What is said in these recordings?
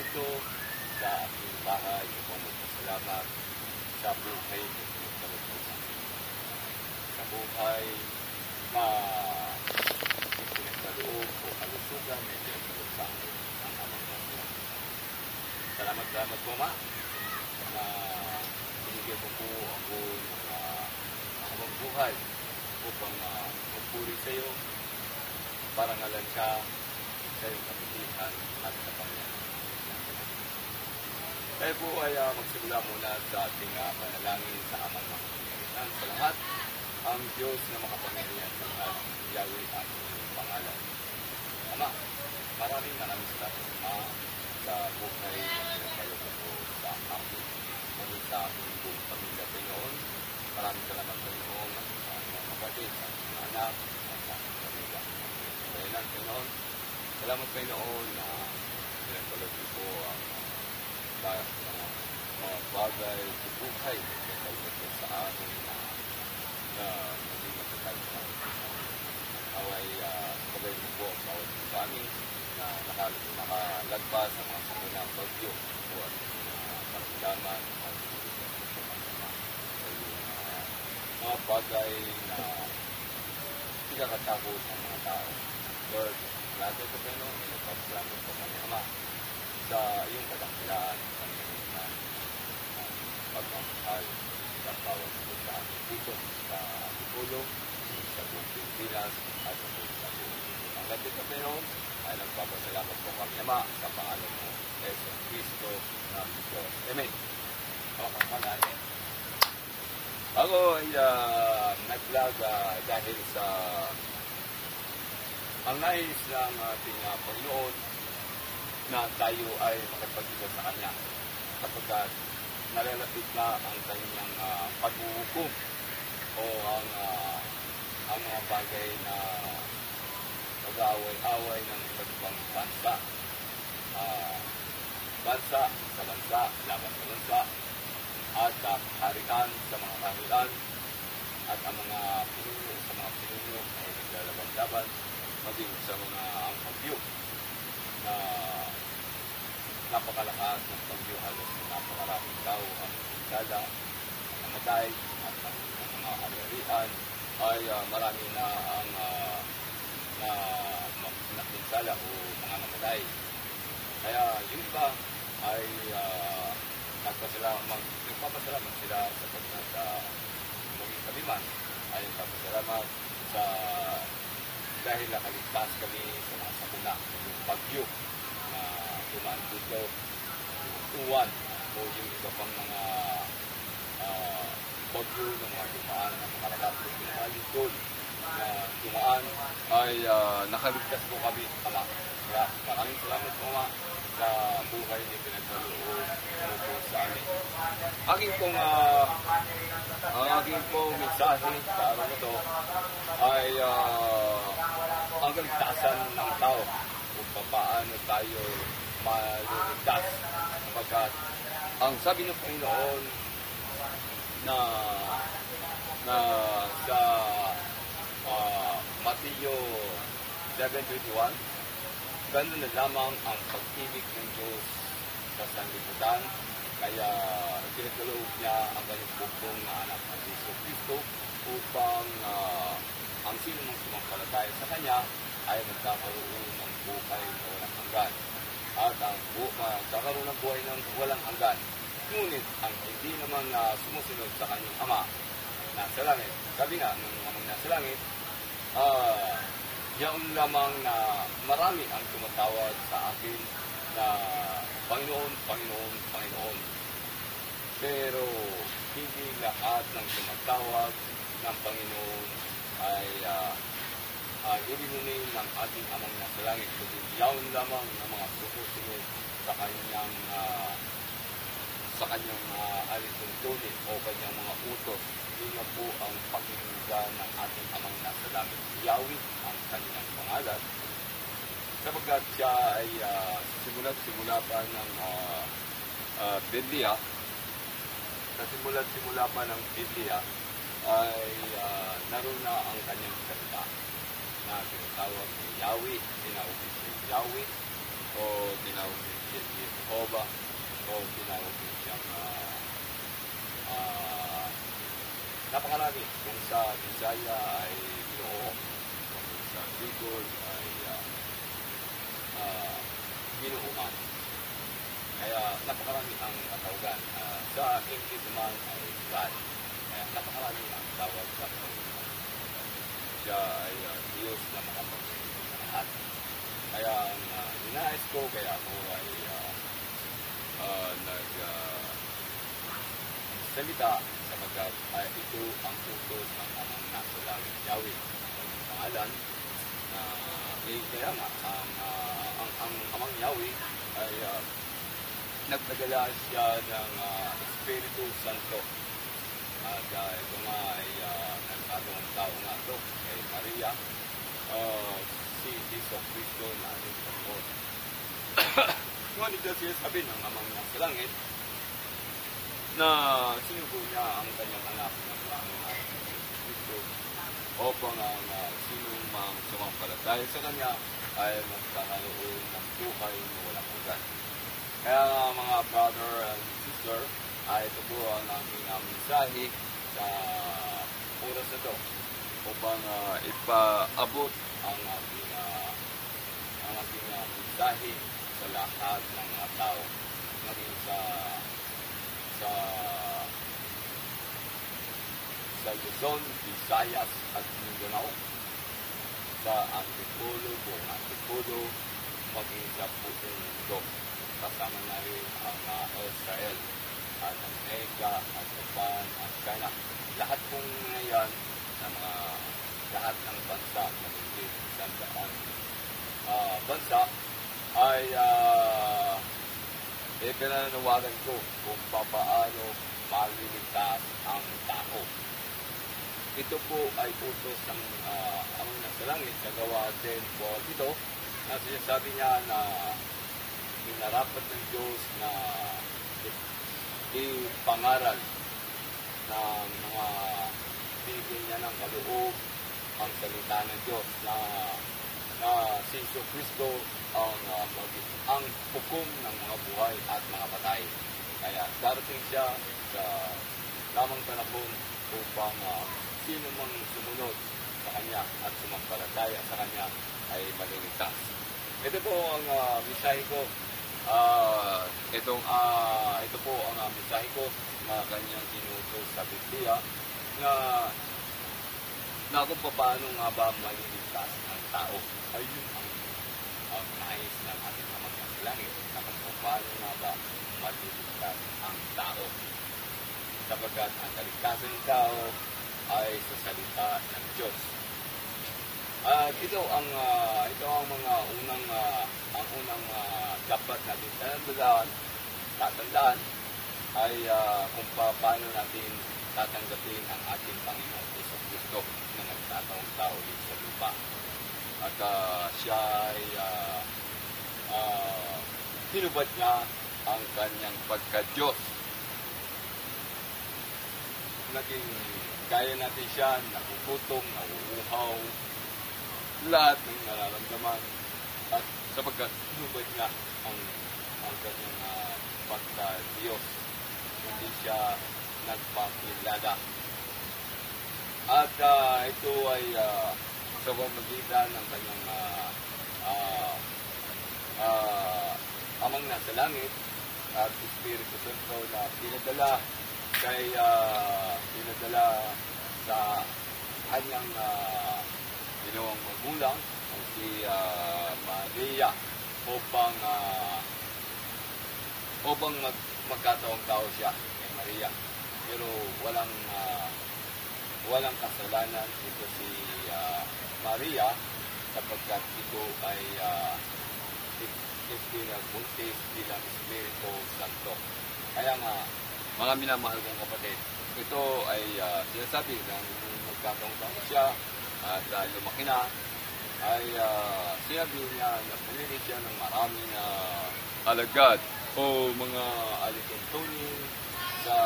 dito sa aking bahay upang magpasalamat sa buhay na pinagkaloob ko sa akin. Sa buhay na pinagkaloob o kalusugan na pinagkaloob sa akin ang amang mga. Salamat po, Ma, na binigyan mo po ako ng habang buhay upang magpuri sa iyo para ngalan ka sa iyong kapitihan at kapangyarihan. Tayo po ay magsimula muna sa ating panalangin sa amang makapangyarihan sa lahat, ang Diyos na makapangyarihan sa lahat, Yahweh ang iyong pangalan. Ama, maraming salamat, Ma, sa buhay na pinagkaloob ko sa akin, ngunit sa aking buong pamilya, Panginoon. Maraming salamat, Panginoon, sa mga kapatid, sa mga anak, sa aking pamilya. Kaya lang, Panginoon, salamat, Panginoon, na pinagkaloob ko ang mga bagay sa buhay na pinagkaloob ko sa akin na hindi matatag sa akin. Away, kabay mo po ang bawat sa amin na nakalagpas sa mga sakunang bagyo po at paramdaman at mga bagay na pinakatakot ng mga tao. Lord, lahat ito, Panginoon, nagpapasalamat po kami, Ama, sa iyong kadakilaan, Panginoon, pagmamahal sa bawat ito sa ating dito, sa Antipolo, sa buong Pilipinas, at sa buong ang lahat ito, Panginoon, ay nagpapasalamat po kami, Ama, sa pangalan mo, Jesus Cristo ng Diyos. Amen. Pagmamahal. Ako ay nag-vlog dahil sa ang nais ng ating Panginoon na tayo ay makapag-isa sa Kanya kapag nalalapit na ang kanyang pag-uhukom o ang mga bagay na mag-aaway-away ng iba't ibang bansa. Bansa sa bansa, laban sa bansa, at kaharian sa mga kaharian, at ang mga pinuno sa mga pinuno ay naglalaban-laban, maging sa mga ang bagyo na napakalakas ng bagyo, halos napakaraming tao ang nagsala, namatay, at ang mga ari-arian ay marami na ang napinsala o mga namatay. Kaya yung iba ay nagpapasalamat sila sapagkat maging kaliman ay nagpapasalamat sa dahil nakaligtas kami sa mga sakuna yung bagyo na tumaan dito, yung uwan o yung iba pang mga bagyo ng mga tumaan na makaralap ng mga likod na tumaan ay nakaligtas po kami, Ama. Kaya maraming salamat po, Ma, sa buhay ni pinagkaloob mo po sa amin. Ang aking pong mensahe sa araw na ito ay ang kaligtasan ng tao kung paano tayo maligtas. Sapagkat ang sabi ng Panginoon na sa Mateo 7:21, ganun na lamang ang pag-ibig ng Diyos sa sanlibutan, kaya pinagkaloob niya ang kanyang buong na anak na Jesu Cristo upang ang sino mong sumampalataya sa Kanya ay magkakaroon ng buhay na walang hanggan. At ang magkakaroon ng buhay ng walang hanggan. Ngunit ang hindi naman sumusunod sa kanyang Ama nasa langit, sabi nga ng Amang nasa langit, yaon lamang na marami ang tumatawag sa akin na Panginoon, Panginoon, Panginoon. Pero hindi lahat ng tumatawag ng Panginoon ay ilinunin ng ating Amang nasa langit. Kundi yaon lamang ng mga sumusunod sa kanyang alituntunin o kanyang mga utos. Yun na po ang pakinggan ng ating Amang nasa langit. Yahweh ang kanyang pangalan. Sapagkat siya ay simula pa ng Biblia, sa simula pa ng Biblia ay naroon na ang kanyang salita na tinatawag ni Yahweh, tinawag ni Yahweh o tinawag ni Jehovah o tinawag din siyang napakarami. Kung sa Bisaya ay Ginoo, kung sa Bicol ay Ginooman. Kaya napakarami ang tawagan. Sa English naman ay God. Kaya napakarami ang tawag sa Panginoon. Siya ay Diyos na makapagsige sa lahat. Kaya ang ninais ko, kaya ako ay salita sapagkat ito ang utos ng amang nasa langit Yahweh ang pangalan na kaya nga ang amang Yahweh ay nagdadala siya ng Espiritu Santo at ito nga ay nagkatong tao nga ito kay Maria si Jesus Cristo na ating Panginoon. Ngunit siya sabi ng amang nasa langit na sinugo niya ang kanyang anak ng Panginoon Kristo upang ang sinong mang sumampalataya sa kanya ay magkakaroon ng buhay na walang hanggan. Kaya mga brother and sister, ito po ang aming mensahe sa oras na ito upang ipaabot ang ating mensahe sa lahat ng mga tao, maging sa Luzon, Visayas at Mindanao, sa Antipolo, buong Antipolo, maging sa buong mundo. Kasama na rin ang Israel at Amerika at Japan at China. Lahat pong ngayon lahat ng bansa na hindi isang daang bansa ay pinanawagan ko kung paano maliligtas ang tao. Ito po ay utos ng ang nasa langit sa Gawa 10:42 na sinasabi niya na minarapat ng Diyos na ipangaral ng mga bibigyan niya ng kaloob ang salita ng Diyos na si Iso Cristo ang hukom ng mga buhay at mga patay. Kaya darating siya sa tamang panahon upang sino mang sumunod sa Kanya at sumampalataya sa Kanya ay maliligtas. Ito po ang mensahe ko. Ito po ang mensahe ko na Kanyang inutos sa Biblia na kung paano nga ba maliligtas ang tao. Ayun ang nais ng ating Amang nasa langit na kung paano nga ba maliligtas ang tao. Sapagkat ang kaligtasan ng tao ay sa salita ng Diyos. At ito ang mga unang dapat natin tatandaan ay kung paano natin tatanggapin ang ating Panginoong Hesus Kristo na nagtatawang tao dito sa lupa. At siya ay hinubad niya ang kanyang pagka-Diyos. Naging kaya natin siya, nagugutom, nauuhaw, lahat ng nararamdaman. At sapagkat hinubad niya ang kanyang pagka-Diyos. Hindi siya nagpakilala. At ito ay sa pamamagitan ng kanyang Amang nasa langit at Espiritu Santo na pinadala sa kanyang ginawang magulang ang si Maria upang magkataong tao siya kay Maria. Pero walang kasalanan ito si Maria sapagkat ito ay pinabuntis bilang Espiritu Santo. Kaya nga, mga minamahal kong kapatid, ito ay sinasabi na magkataong tao siya at lumaki na, ay sinabi niya na pumili siya ng maraming alagad o mga alituntunin sa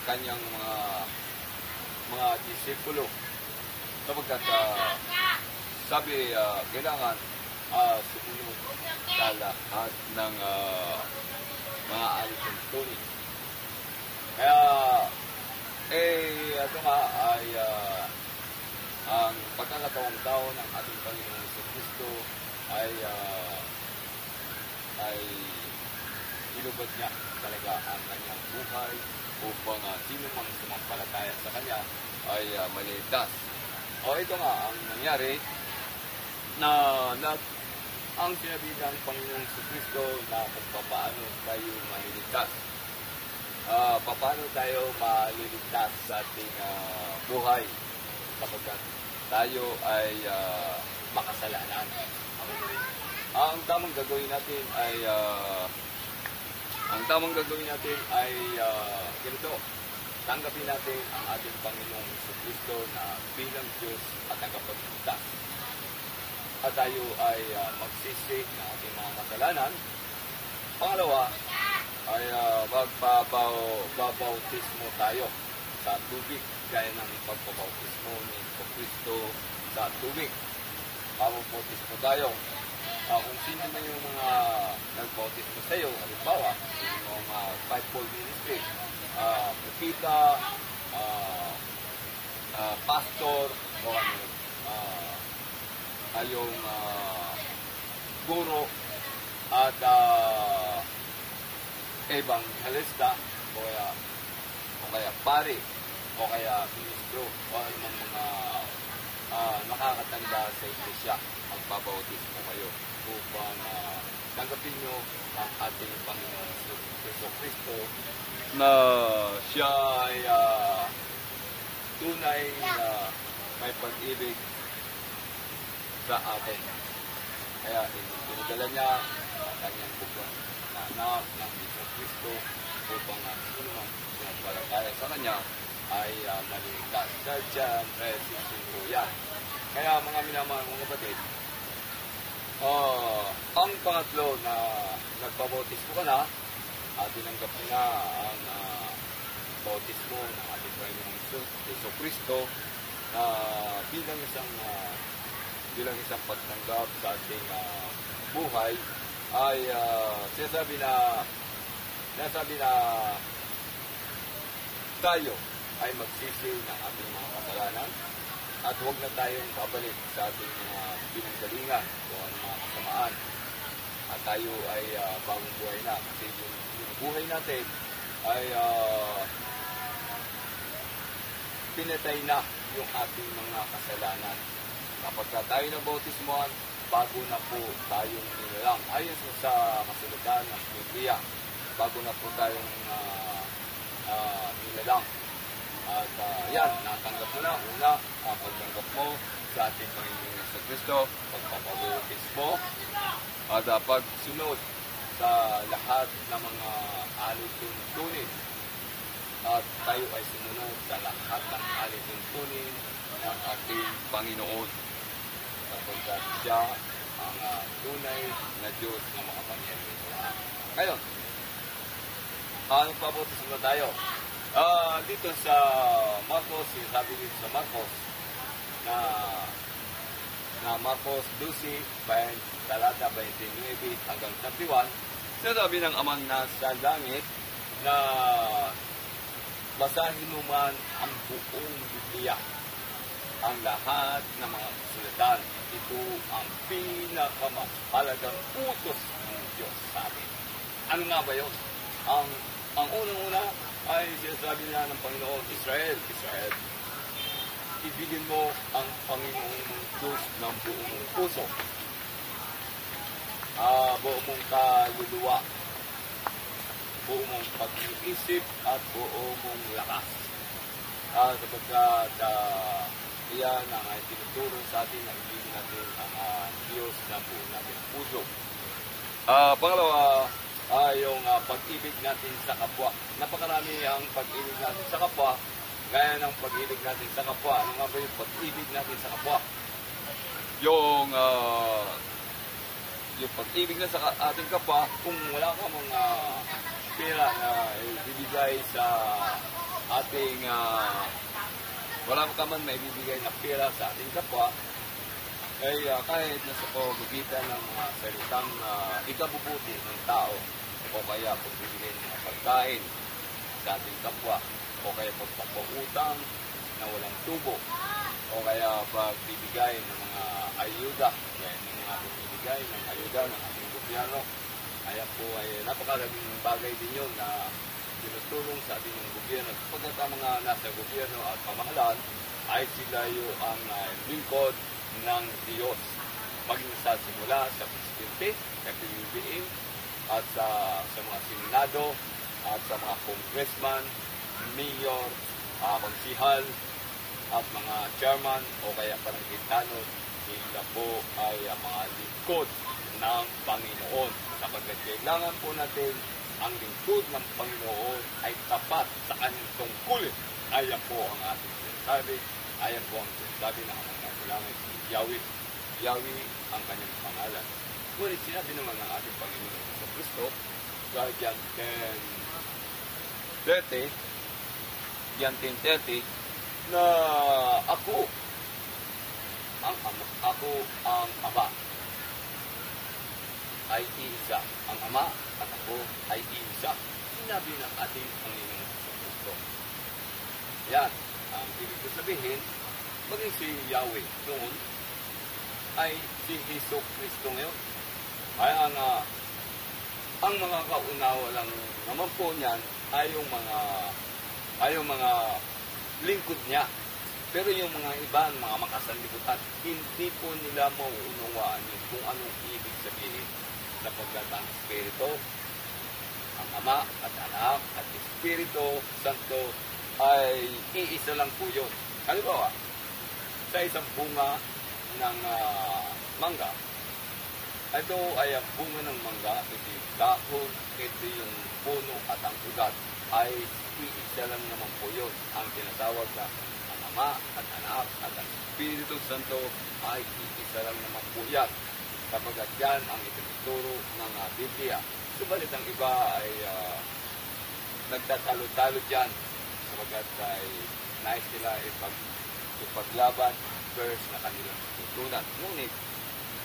kanyang mga disipulo. Sapagkat sabi, kailangan sumunod sa lahat ng mga alitong tunay. Kaya, ito nga ay ang pagkakatawang tao ng ating Panginoong Jesucristo ay inubad niya talaga ang kanyang buhay upang sino mang sumampalataya sa kanya ay maliligtas. Ito nga ang nangyari na ang sinabi ng Panginoong Jesucristo na kung paano tayo maliligtas. Paano tayo maliligtas sa ating buhay kapag tayo ay makasalanan. Ang tamang gagawin natin ay ganito. Tanggapin natin ang ating Panginoong Jesucristo na bilang Diyos at tagapagligtas. At tayo ay magsisi ng ating mga kasalanan. Pangalawa ay magbabautismo tayo sa tubig gaya ng pagbabautismo ni Jesucristo sa tubig. Mababautismo tayo. Kung sino na yung mga nagbautismo sa iyo, halimbawa, yung fivefold ministry, propita, pastor, o yung guro, at evangelista, o kaya pari, o kaya ministro, o anumang mga nakakatanda sa iglesia, magbabautismo kayo upang tanggapin nyo ang ating Panginoong Jesucristo na siya ay tunay na may pag-ibig sa atin. Kaya dinadala niya ang kanyang bukod na anak ng Jesucristo upang sino man sinampalataya sa kanya ay maligtas. Sa John 3:16 yan. Kaya mga minamahal mga kapatid, ang pangatlo na nagpabautismo ka na at tinanggap mo na ang bautismo ng ating Panginoong Jesucristo na bilang isang pagtanggap sa ating buhay ay sinasabi na tayo ay magsisi ng ating mga kasalanan at huwag na tayong babalik sa ating mga pinanggalingan o ang mga kasamaan. At tayo ay bagong buhay na kasi yung buhay natin ay pinatay na yung ating mga kasalanan. Kapag tayo na bautismohan, bago na po tayong nilalang. Ayon sa kasulatan ng Biblia, bago na po tayong nilalang. At yan, natanggap mo na. Una, pagtanggap mo sa ating Panginoong Jesucristo, pagpapabautismo, at pagsunod sa lahat ng mga alituntunin. At tayo ay sumunod sa lahat ng alituntunin ng ating Panginoon. Sapagkat siya ang tunay na Diyos na makapangyarihan sa lahat. Ngayon, nagpapabautismo tayo. Dito sa Marcos, sabi dito sa Marcos na Marcos 12, talata 29 hanggang 31, sinasabi ng Amang nasa langit na basahin mo man ang buong Biblia, ang lahat ng mga kasulatan. Ito ang pinakamahalagang utos ng Diyos sa atin. Ano nga ba yun? Ang unang-una ay sinasabi na ng Panginoon, Israel, ibigin mo ang Panginoong Diyos ng buong mong puso, buong mong kaluluwa, buong mong pag-iisip at buong mong lakas. Sapagkat iyan ang tinuturo sa atin na ibigin natin ang Diyos ng buong natin puso. Pangalawa, yung pag-ibig natin sa kapwa. Napakarami ang pag-ibig natin sa kapwa, gaya ng pag-ibig natin sa kapwa. Ano nga ba yung pag-ibig natin sa kapwa? Yung pag-ibig na sa ating kapwa, kung wala ka mga pera na ibibigay sa ating wala ka man na ibibigay na pera sa ating kapwa, ay kahit nasa pamagitan ng mga salitang ikabubuti ng tao o kaya pagbibigay ng mga pagkain sa ating kapwa o kaya pagpapautang na walang tubo o kaya pagbibigay ng mga ayuda, yan ng mga pagbibigay ng ayuda ng ating gobyerno. Ayan po ay napakalaking bagay din yun na tinutulong sa ating gobyerno sapagkat ang mga nasa gobyerno at pamahalaan ay sila yung ang lingkod ng Diyos. Maging sa simula sa presidente, sa PBBM, at sa mga senado, at sa mga congressman, mayor, konsihal, at mga chairman o kaya barangay tanod, sila po ay mga lingkod ng Panginoon. Sapagkat kailangan po natin ang lingkod ng Panginoon ay tapat sa kanyang tungkulin. Ayan po ang ating sinasabi. Ayan po ang sinasabi ng amang nagulangin si Yahweh. Yahweh ang kanyang pangalan. Ngunit sinabi naman ng ating Panginoon sa Kristo, sa John 10:30, na ako ang Ama ay iisa. Ang Ama at ako ay iisa. Sinabi ng ating Panginoon sa Kristo. Yan. Ang ibig ko sabihin, maging si Yahweh noon ay si Hesus Kristo ngayon. Kaya ang mga kaunawa lang naman po niyan ay yung mga lingkod niya. Pero yung mga iba, mga makasanlibutan, hindi po nila mauunawaan kung anong ibig sabihin sapagkat ang Espiritu, ang Ama at Anak at Espiritu Santo ay iisa lang po yun. Halimbawa, sa isang bunga ng mangga, ito ay ang bunga ng mangga, ito yung dahon, ito yung puno at ang ugat ay iisa lang naman po yun. Ang tinatawag na ang Ama at Anak at ang Espiritu Santo ay iisa lang naman po yan. Sapagkat yan ang itinuturo ng Biblia. Subalit ang iba ay nagtatalo-talo dyan sapagkat ay nais nila ipaglaban verse na kanilang tutunan. Ngunit,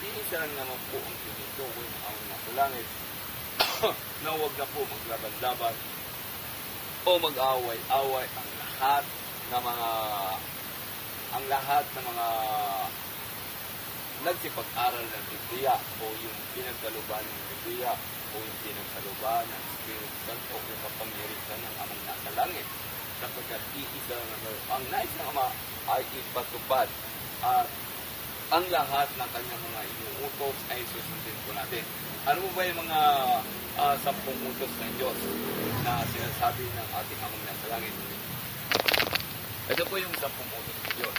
iisa lang naman po ang tinutukoy ng ang nasa langit na huwag na po maglaban-laban o mag-away-away ang lahat ng mga nagsipag-aral ng Biblia o yung pinagkaluban ng Biblia o yung pinagkaluban ng Espiritu Santo o yung kapangyarihan ng Amang nasa langit. Sapagkat iisa naman ang nais ng Ama ay ipatupad at ang lahat ng kanyang mga inuutos ay susundin po natin. Ano mo ba yung mga 10 utos ng Diyos na sinasabi ng ating Amang nasa langit? Ito po yung 10 utos ng Diyos.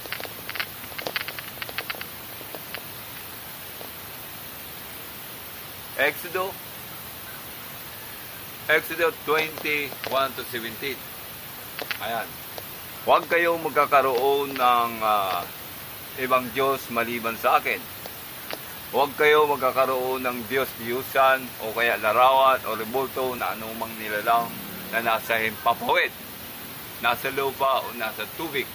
Exodus 20:1-17. Ayan. Huwag kayong magkakaroon ng ibang Diyos maliban sa akin. Huwag kayo magkakaroon ng Diyos-Diyusan o kaya larawan o rebulto na anumang nilalang na nasa himpapawid, nasa lupa o nasa tubig.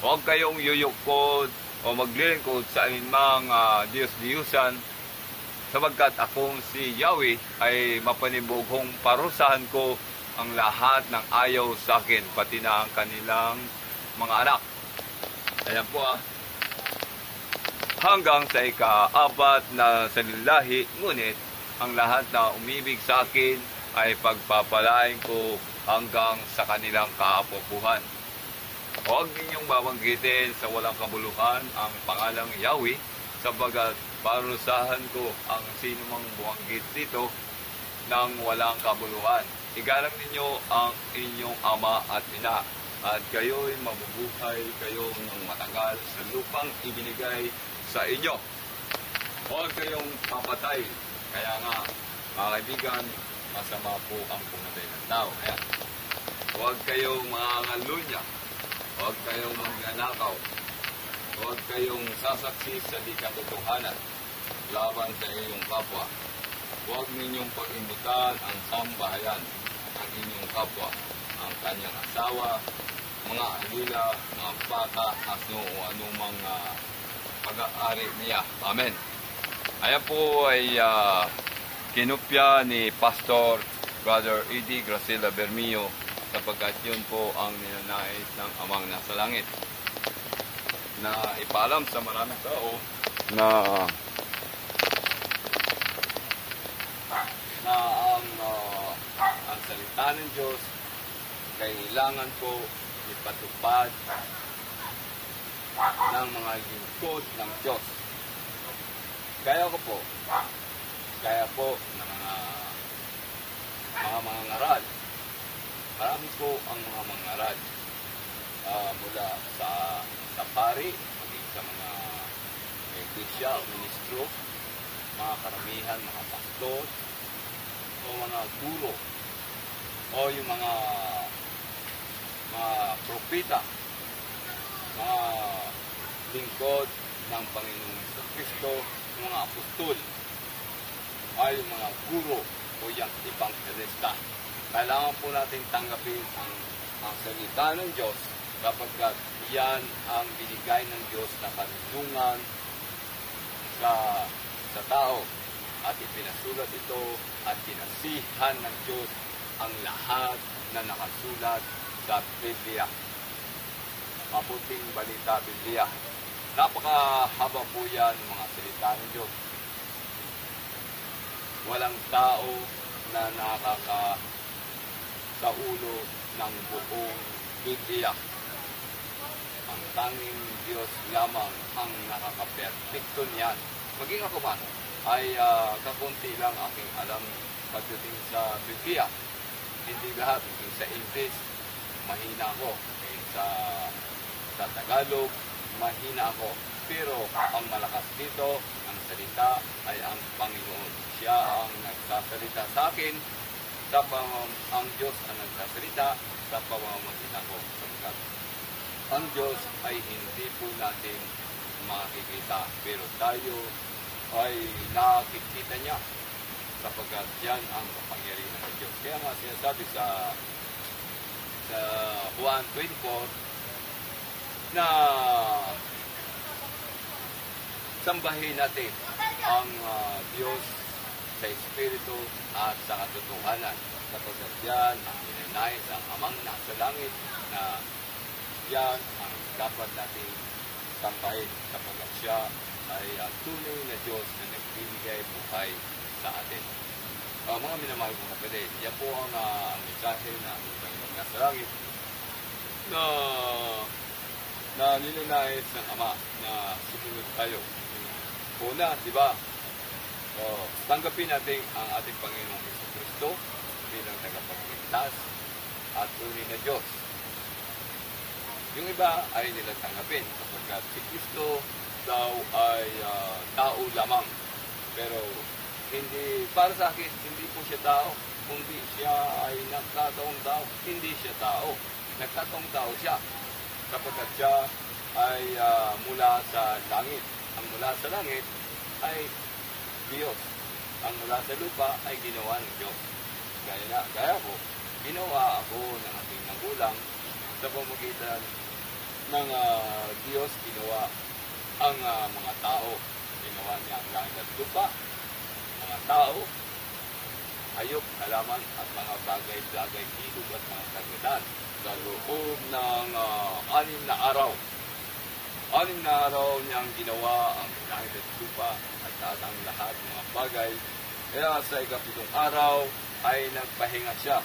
Huwag kayong yuyukod o maglilingkod sa anumang Diyos-Diyusan sapagkat akong si Yahweh ay mapanibugong parusahan ko ang lahat ng ayaw sa akin, pati na ang kanilang mga anak. Ayan po hanggang sa ika-4 na sanilahi, ngunit ang lahat na umibig sa akin ay pagpapalain ko hanggang sa kanilang kaapupuhan. Huwag ninyong babanggitin sa walang kabuluhan ang pangalang Yahweh, sabagat parusahan ko ang sinumang buwanggit dito ng walang kabuluhan. Igalang ninyo ang inyong ama at ina, at kayo'y mabubuhay kayo ng matagal sa lupang ibinigay sa inyo. Huwag kayong papatay. Kaya nga, mga kaibigan, masama po ang pumatay ng tao. Ayan. Huwag kayong mangangalunya. Huwag kayong magnanakaw. Huwag kayong sasaksi sa di katotohanan laban sa iyong kapwa. Huwag ninyong pag-imbutan ang sambahayan ng inyong kapwa, ang kanyang asawa, mga alila, mga bata, asno o anumang pag-aari niya. Amen. Ayan po ay kinupya ni Pastor Brother Eddie Gracila Bermio sapagkat yun po ang ninanais ng Amang nasa langit na ipaalam sa maraming tao na ang salita ng Diyos kailangan po ipatupad ng mga lingkod ng Diyos. Kaya po ng mga mangaral. Marami po ang mga mangaral mula sa pari, maging sa mga iglesia o ministro, mga karamihan, mga pastor, o mga guro, o yung mga propeta, mga lingkod ng Panginoong Kristo, mga apostol, ay yung mga guro o yung ebanghelista. Kailangan po natin tanggapin ang salita ng Diyos kapag yan ang binigay ng Diyos na kanunungan sa tao at ipinasulat ito at pinasihan ng Diyos ang lahat na nakasulat sa Biblia. Mabuting balita Biblia. Napakahaba po yan ng mga salita ng Diyos. Walang tao na sa ulo ng buong Biblia. Ang tanging Diyos lamang ang nakaka-perfecto niyan. Maging ako man ay kakunti lang aking alam pagdating sa Biblia. Hindi lahat. Maging sa English, mahina ako. Sa Tagalog, mahina ako. Pero ang malakas dito, ang salita ay ang Panginoon. Siya ang nagsasalita sa akin, ang Diyos ang nagsasalita sa pamamagitan ko. Ang Diyos ay hindi po natin makikita, pero tayo ay nakikita niya sapagkat yan ang kapangyarihan ng Diyos. Kaya nga sinasabi sa Juan 24 na sambahin natin ang Diyos sa Espiritu at sa katotohanan. Sapagkat yan ang ninanais ang Amang nasa langit na yan ang dapat natin sambahin sapagkat siya ay tunay na Diyos na nagbibigay buhay sa atin. Mga minamahal kong kapatid, yan po ang mensahe na Panginoon nasa langit na ninanais ng Ama na sumunod tayo. Una, di ba? Tanggapin natin ang ating Panginoong Jesucristo bilang tagapagligtas at tunay na Diyos. Yung iba ay nilang tanggapin sapagkat si Kristo daw ay tao lamang. Pero hindi, para sa akin, hindi po siya tao. Kundi siya ay nagkataong tao. Hindi siya tao. Nagkataong tao siya. Sapagkat siya ay mula sa langit. Ang mula sa langit ay Diyos. Ang mula sa lupa ay ginawa ng Diyos. Gaya ko, ginawa ako ng aking magulang sa pamamagitan ng Diyos. Ginawa ang mga tao. Ginawa niya ang langit at lupa. Mga tao, hayop, halaman at mga bagay-bagay, ilog at mga kagatan sa loob ng 6 na araw. 6 na araw niyang ginawa ang langit at lupa at ang lahat ng mga bagay. Kaya sa ikapitong araw ay nagpahinga siya.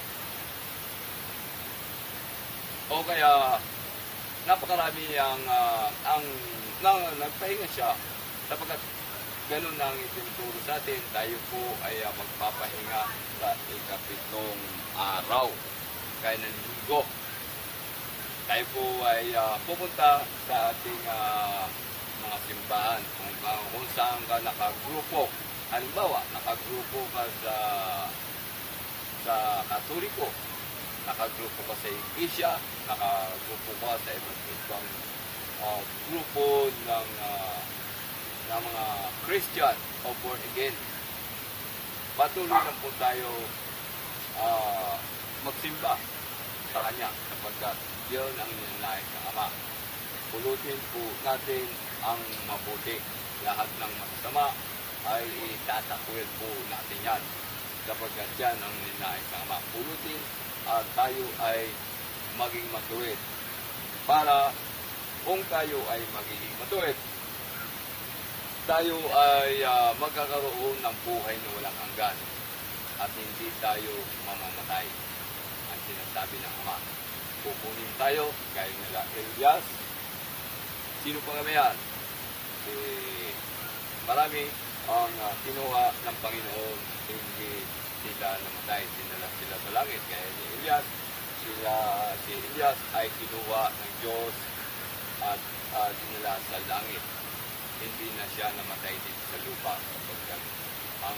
O kaya napakarami ang nagpahinga siya sapagkat ganun ang itinuturo sa atin. Tayo po ay magpapahinga sa ikapitong araw. Kaya ng linggo. Tayo po ay pupunta sa ating mga simbahan kung saan ka nakagrupo. Halimbawa, nakagrupo ka sa Katoliko, nakagrupo ka sa Iglesia, nakagrupo ka sa ibang grupo ng mga Christian o born again. Patuloy lang po tayo magsimba sa Kanya sapagkat yun ang ninanais ng Ama. pulutin po natin ang mabuti. Lahat ng masasama ay itatakwil po natin yan. Sapagkat yan ang ninais ng Ama, pulutin at tayo ay maging matuwid. Para kung tayo ay magiging matuwid, tayo ay magkakaroon ng buhay na walang hanggan at hindi tayo mamamatay. Ang sinasabi ng Ama, kukunin tayo gaya nila Elias. Sino pa nga yan? Marami ang kinuha ng Panginoon, hindi sila namatay, sinala sila sa langit. Kaya ni Elias, si Elias ay kinuha ng Diyos at dinala sa langit. Hindi na siya namatay dito sa lupa. Sapagkat ang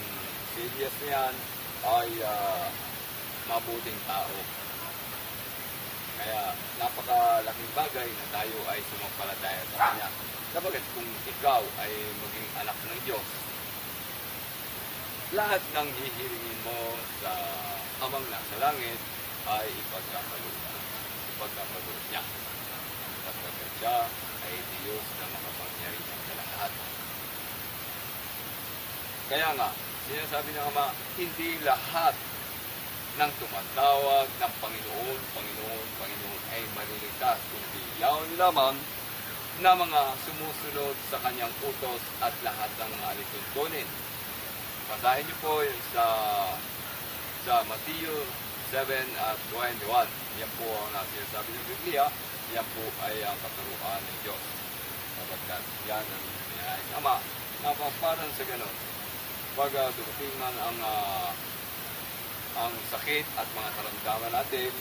si Elias na yan ay mabuting tao. Kaya napakalaking bagay na tayo ay sumampalataya sa Kanya. Sapagkat kung ikaw ay maging anak ng Diyos, lahat ng hihilingin mo sa Amang nasa langit ay ipagkakaroon niya. Sapagkat siya ay Diyos na makapangyarihan sa lahat. Kaya nga, sinasabi ng Ama, hindi lahat ng tumatawag ng Panginoon, Panginoon, Panginoon ay maliligtas, kundi yaon lamang na mga sumusunod sa kanyang utos at lahat ng mga alituntunin. Basahin niyo po sa Matthew 7:21. Yan po ang sinasabi ng Biblia. Yan po ay ang katuruan ng Diyos. Sapagkat yan ang ninais ng Ama. Parang sa ganon, pag dumating man ang sakit at mga karamdaman natin,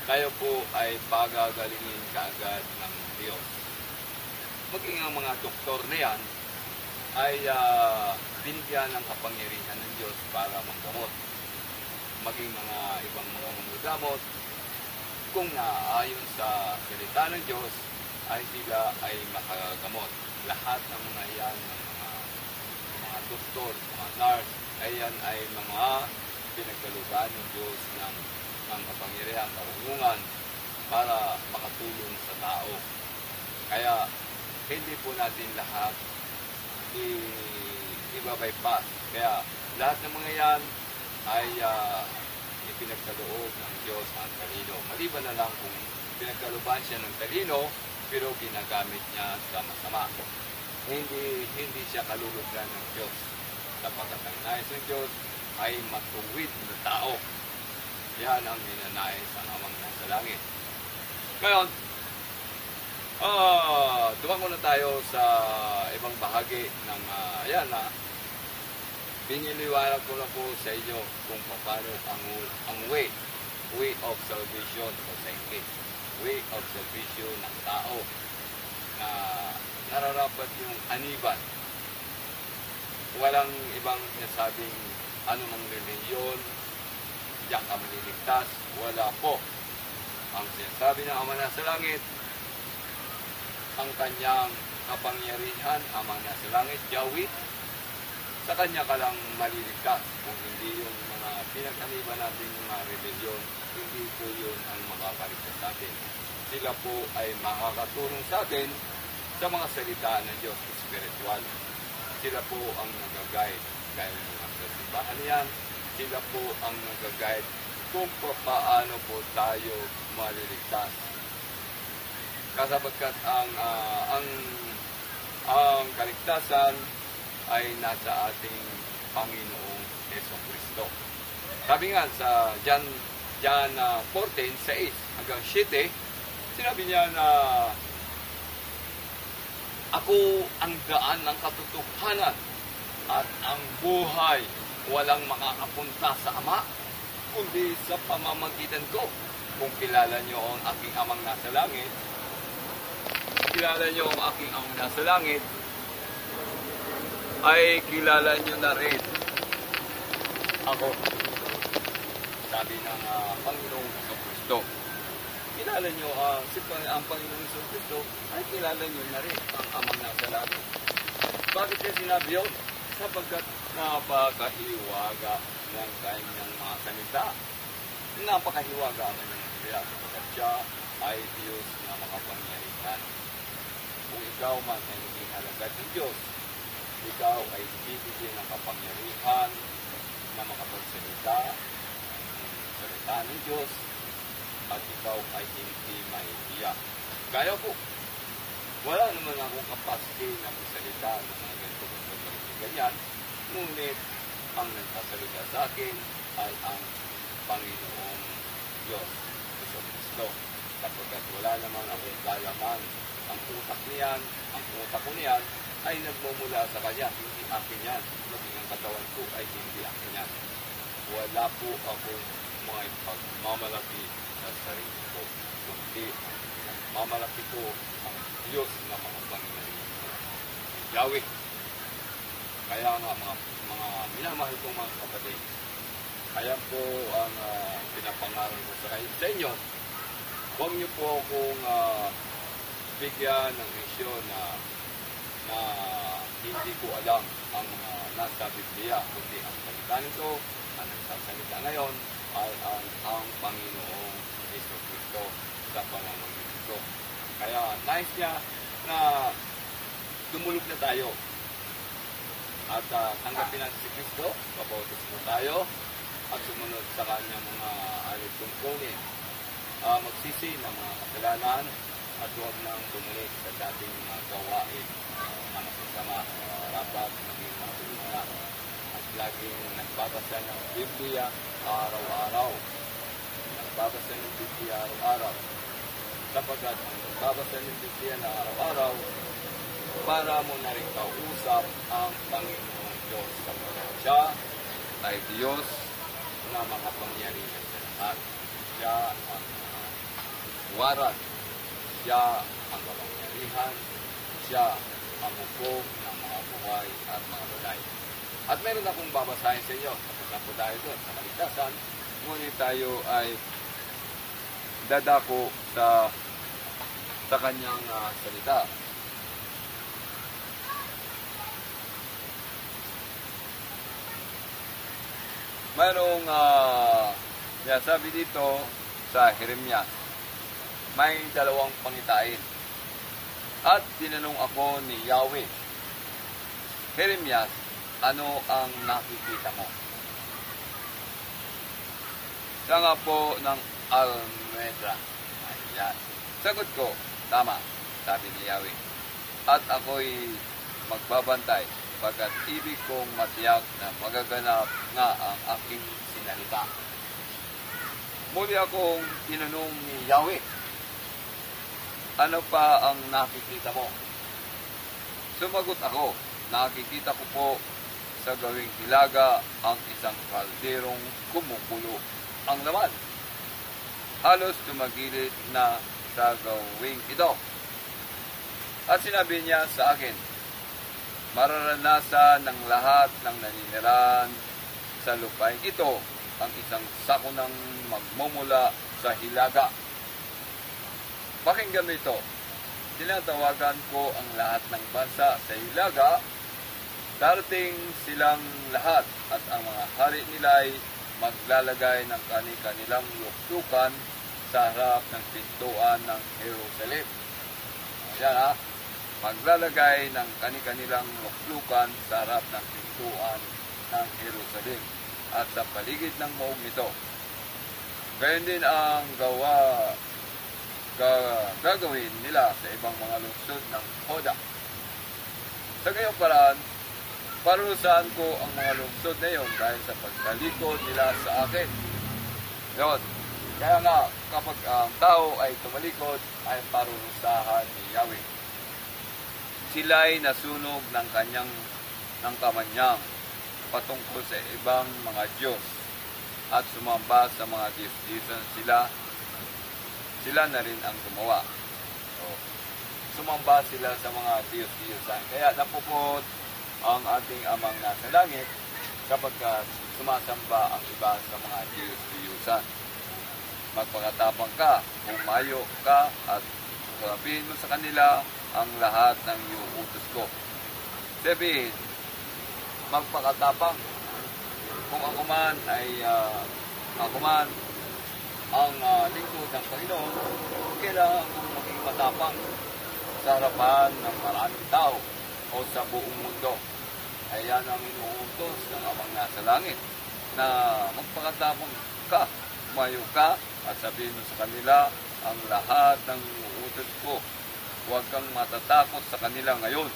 tayo po ay pagagalingin kaagad ng Diyos. Maging ang mga doktor na yan ay binigyan ng kapangyarihan ng Diyos para manggamot. Maging mga ibang mga manggamot, kung naaayon sa salita ng Diyos, ay sila ay makagamot. Lahat ng mga yan, ng mga doktor, mga nurse, ayan ay mga pinagkalugaan ng Diyos ng kapangyarihan, karunungan para makatulong sa tao. Kaya hindi po natin lahat i-bypass. Kaya lahat ng mga yan ay ipinagkaloob ng Diyos ang talino. Maliban na lang kung pinagkalooban siya ng talino, pero ginagamit niya sa masama. Hindi siya kalulugan ng Diyos. Sapagkat ang nais ng Diyos ay matuwid na tao. Yan ang ninanais ang Amang nasa langit. Ngayon, tumakbo na tayo sa ibang bahagi ng biniliwanag ko na po sa inyo kung paano ang way of salvation o sa English. Way of salvation ng tao na nararapat yung aniban. Walang ibang sinasabing anumang reliyon, diyan ka maliligtas. Wala po. Ang sinasabi ng Ama nasa langit, ang kanyang kapangyarihan, Ama nasa langit, Yahweh, sa kanya ka lang maliligtas. Kung hindi yung mga pinagkaniban natin mga reliyon, hindi po yun ang makakaligtas sa atin. Sila po ay makakatulong sa atin sa mga salita ng Diyos spiritual. Sila po ang nag-guide kaya mga simbahan niyan. Sila po ang nag-guide kung paano po tayo maliligtas. Kasabagkat ang kaligtasan ay nasa ating Panginoong Jesucristo. Sabi nga sa John 14:6-7, sinabi niya na ako ang daan ng katotohanan at ang buhay. Walang makakapunta sa Ama, kundi sa pamamagitan ko. Kung kilala niyo ang aking Amang nasa langit, ay kilala niyo na rin ako. Sabi ng Panginoong Jesucristo. Kilala niyo ang Panginoong Jesucristo, ay kilala niyo na rin ang Amang nasa langit. Bakit niya sinabi yun? Sapagkat napakahiwaga ng kanyang mga salita. Napakahiwaga ang kanyang salita. Sapagkat siya ay Diyos na makapangyarihan. Kung ikaw man ay hindi halagad ng Diyos, ikaw ay bibigyan ng kapangyarihan na makapagsalita ng salita ng Diyos at ikaw ay hindi maiiyak. Kaya po, wala naman akong capacity na magsalita ng mga ganito ganyan, ngunit ang nagsasalita sa akin ay ang Panginoong Diyos, Hesus Kristo. Kapagkat wala naman akong kalaman, ang utak ko niyan ay nagmumula sa Kanya, hindi akin yan. Maging ang katawan ko ay hindi akin yan. Wala po akong may pagmamalaki sa sarili ko, kundi mamalaki ko ang Diyos na mga Panginoon. Yahweh. Kaya nga mga minamahal kong mga kapatid, kaya po ang pinapangaral ko sa inyo. Huwag niyo po akong bigyan ng isyo na hindi ko alam ang nasa Biblia, kundi ang salita nito, ang nagsasalita ngayon, ay ang Panginoong Hesus Kristo sa pamamagitan nito. Kaya nais niya na dumulog na tayo at tanggapin natin si Kristo, babautismo tayo at sumunod sa kanyang mga tungkulin, magsisi ng mga kasalanan at huwag nang bumalik sa dating mga gawain na masasama. Dapat maging matulungan at laging nagbabasa ng Biblia araw-araw. Nagbabasa ng Biblia araw-araw. Sapagkat ang nagbabasa ng Biblia na araw-araw, para mo na rin kausap ang Panginoong Diyos. Sapagkat siya ay Diyos na makapangyarihan sa lahat. Siya ang waran. Siya ang kapangyarihan. Siya ang hukom ng mga buhay at mga balay. At meron akong babasahin sa inyo. Tapos na po tayo doon sa kaligtasan. Ngunit tayo ay dadako sa kanyang salita. Mayroong sabi dito sa Jeremias, may dalawang pangitain. At tinanong ako ni Yahweh, Jeremias, ano ang nakikita mo? Siya nga po ng Almedra. Ayan. Sagot ko, tama, sabi ni Yahweh. At ako'y magbabantay, pagkat ibig kong matiyak na magaganap nga ang aking sinalita. Muli akong tinanong ni Yahweh, ano pa ang nakikita mo? Sumagot ako, nakikita ko po sa gawing hilaga ang isang kalderong kumukulo ang laman. Halos tumagilid na sa gawing ito. At sinabi niya sa akin, mararanasan ng lahat ng naninirahan sa lupain ito ang isang sako ng magmumula sa hilaga. Pakinggan mo ito. Tinatawagan ko ang lahat ng bansa sa hilaga. Darating silang lahat at ang mga hari nila ay maglalagay ng kanilang luksukan sa harap ng pintuan ng Jerusalem. Ayan ha. Maglalagay ng kanilang luksukan sa harap ng pintuan ng Jerusalem at sa paligid ng maog nito. Gayon din ang gagawin nila sa ibang mga lungsod ng Hoda. Sa gayong paraan, parurusahan ko ang mga lungsod na iyon dahil sa pagtalikod nila sa akin. Yun. Kaya nga, kapag ang tao ay tumalikod, ay parurusahan ni Yahweh. Sila'y nasunog ng kamanyang patungkol sa ibang mga Diyos at sumamba sa mga Diyos-Diyosan sila na rin ang gumawa. So, sumamba sila sa mga Diyos-Diyosan. Kaya napupot ang ating Amang nasa langit kapag sumasamba ang iba sa mga Diyos-Diyosan. Magpakatapang ka, umayo ka, at sabihin mo sa kanila ang lahat ng iuutos ko. Sabihin, magpakatapang. Kung ako man ang lingkod ng Panginoon, kailangan kong maging matapang sa harapan ng maraming tao o sa buong mundo. Ayan ang inuutos ng Amang nasa langit na magpakatapang ka, tumayo ka at sabihin mo sa kanila ang lahat ng inuutos ko. Huwag kang matatakot sa kanila ngayon.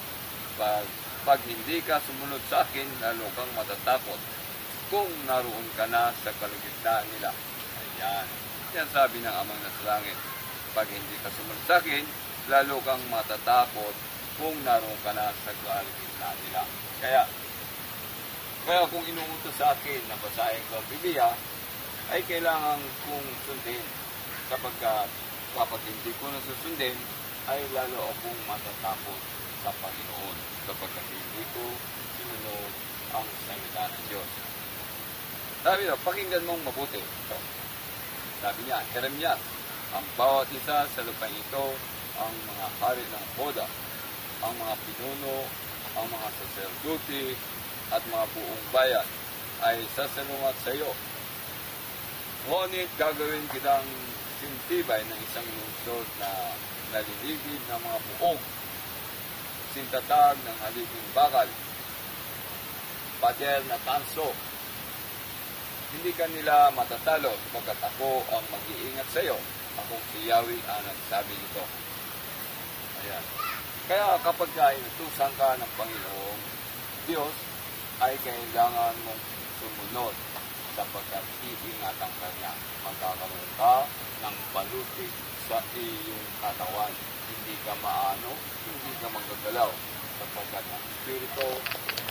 Pag hindi ka sumunod sa akin, lalo kang matatakot kung naroon ka na sa kalagitnaan nila. Ayan. Yan sabi ng Amang nasa langit. Pag hindi ka sumunod sa akin, lalo kang matatakot kung naroon ka na sa kalagitnaan nila. Kaya kung inuutos sa akin na basahin ko ang Biblia, ay kailangan kong sundin. Sapagkat kapag hindi ko nasusundin, ay lalo akong matatakot sa Panginoon. Sapagkat hindi ko sinunod ang salita ng Diyos. Sabi niya, pakinggan mong mabuti. Ito. Sabi niya, Jeremias, ang bawat isa sa lupain ito, ang mga hari ng Hoda, ang mga pinuno, ang mga saserdote, at mga buong bayan, ay sasalungat sa iyo. Ngunit gagawin kitang sintibay ng isang lungsod na naliligid ng mga buong, sintatag ng halibing bakal, pader na tanso. Hindi ka nila matatalo sapagkat ako ang mag-iingat sa iyo. Akong si Yahweh ang nagsabi nito. Ayan. Kaya kapag inutusan ka ng Panginoong Diyos, ay kailangan mong sumunod sapagkat iingatan ka niya. Magkakaroon ka ng baluti sa iyong katawan. Hindi ka maano, hindi ka magagalaw sapagkat ang Espiritu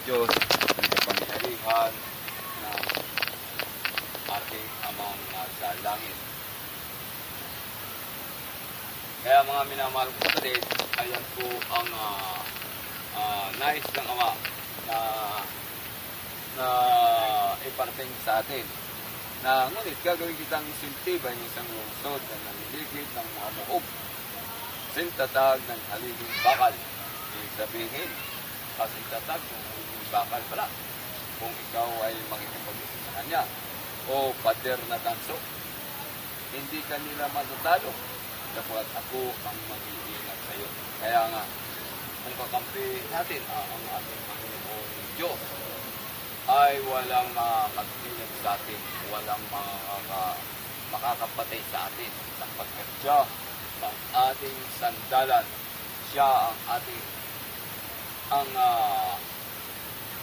Diyos ay kapangyarihan ng ating Amang nasa langit. Kaya mga minamahal ko kapatid, ayan po ang nais ng Ama na iparating sa atin. Na ngunit gagawin kitang sintibay ng isang lungsod na naniligid ng mga muog, sintatag ng halibing bakal. Ibig sabihin, kasintatag ng halibing bakal pala kung ikaw ay makikipag-isip sa kanya. O pader na tanso, hindi ka nila matatalo sapagkat ako ang mag-iingat sa iyo. Kaya nga, kung kakampi natin ang ating Panginoong Diyos, ay walang makakagtinag sa atin, walang makakapatay sa atin, sapagkat siya ang ating sandalan, siya ang ating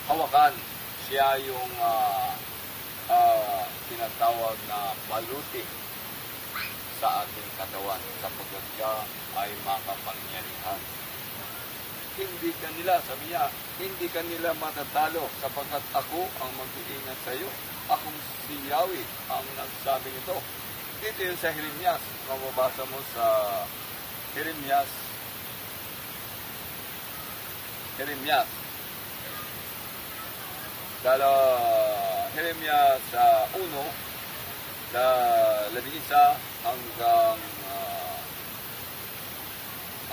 hawakan, siya yung tinatawag na baluti sa ating katawan, sapagkat siya ay makapangyarihan. Hindi ka nila, sabi niya, hindi ka nila matatalo sapagkat ako ang mag-iingat sa iyo. Akong si Yahweh ang nagsabi nito. Dito yun sa Jeremias. Mababasa mo sa Jeremias. Jeremias sa 1, sa 11